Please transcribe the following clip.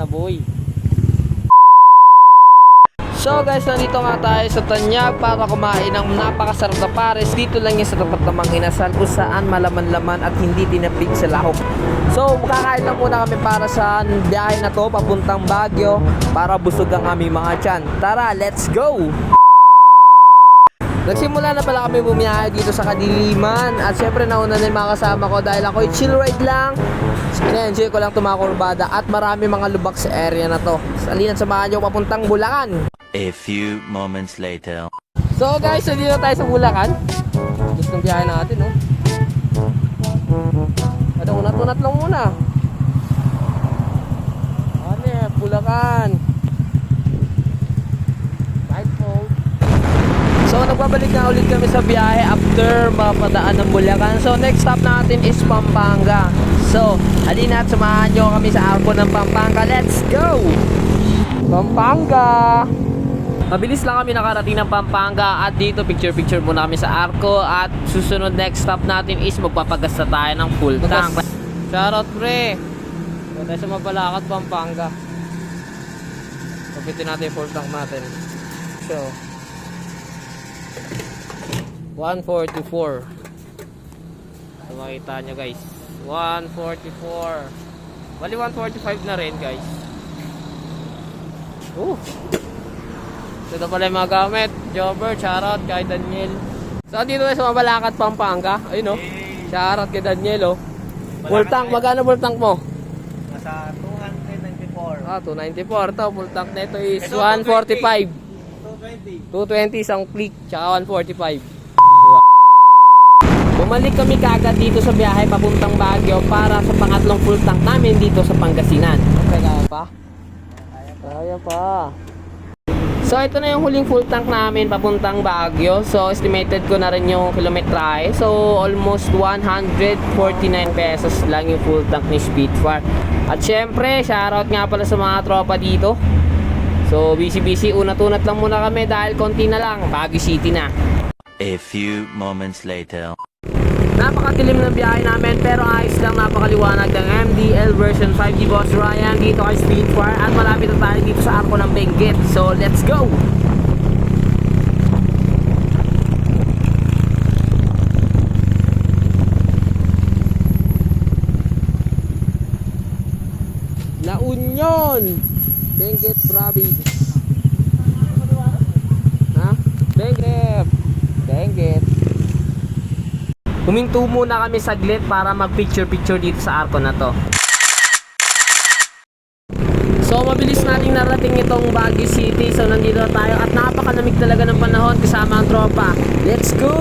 na boy. So guys, nandito nga tayo sa Tanyag para kumain ng napakasarap na pares. Dito lang yung sa tapat ng Inasal kung saan malaman-laman at hindi tinapig sa lahok. So makakain lang muna kami para sa biyahe na to papuntang Baguio para busog ang aming mga tiyan. Tara, let's go! Nagsimula na pala kami bumiyahe dito sa Kadiliman. At syempre nauna na yung mga kasama ko dahil ako'y chill ride lang. Ina-enjoy ko lang itong mga kurbada at marami mga lubak sa area na to. Salinan, samahan nyo papuntang Bulacan. A few moments later. So guys, dito tayo sa Bulacan. Gusto ng biyahe natin, no? Ano, unat-unat lang muna. Ano eh, Bulacan. So nagbabalik na ulit kami sa biyahe after mapadaan ng Bulacan. So next stop natin is Pampanga. So halina at samahan nyo kami sa arko ng Pampanga. Let's go! Pampanga! Mabilis lang kami nakarating ng Pampanga at dito picture-picture muna kami sa arko. At susunod next stop natin is magpapagas na tayo ng full tank. Shoutout pre! Ito tayo sa Mabalacat, Pampanga. Papitin natin yung full tank natin. So 144. So makita nyo guys, 144. Bali 145 na rin guys. Ito pala yung mga gamit. Jobber, shoutout kay Daniel. So dito tayo sa Mabalacat, Pampanga. Ayun o, shoutout kay Daniel o. Full tank, magkano full tank mo? Nasa 294. 294 to. Full tank nito is 145. 220 isang click, tsaka 145. Bumalik kami kaagad dito sa biyahe papuntang Baguio para sa pangatlong full tank namin dito sa Pangasinan. Okay, kaya pa? Kaya pa. So ito na yung huling full tank namin papuntang Baguio. So estimated ko na rin yung kilometrahe. So almost 149 pesos lang yung full tank ni Spitfire. At syempre, shoutout nga pala sa mga tropa dito. So busy unat-unat lang muna kami dahil konti na lang, Baguio City na. A few moments later. Napakadilim ng biyahe namin pero ayos lang, napakaliwanag ng MDL version 5G Boss Ryan dito kay Spitfire at malapit na tayo dito sa arko ng Benguet. So let's go! La Union! Benguet Province. Ha? Benguet! Benguet. Huminto muna kami saglit para mag-picture-picture dito sa arko na to. So mabilis nating narating itong Baguio City. So nandito na tayo at napakalamig talaga ng panahon kasama ang tropa. Let's go!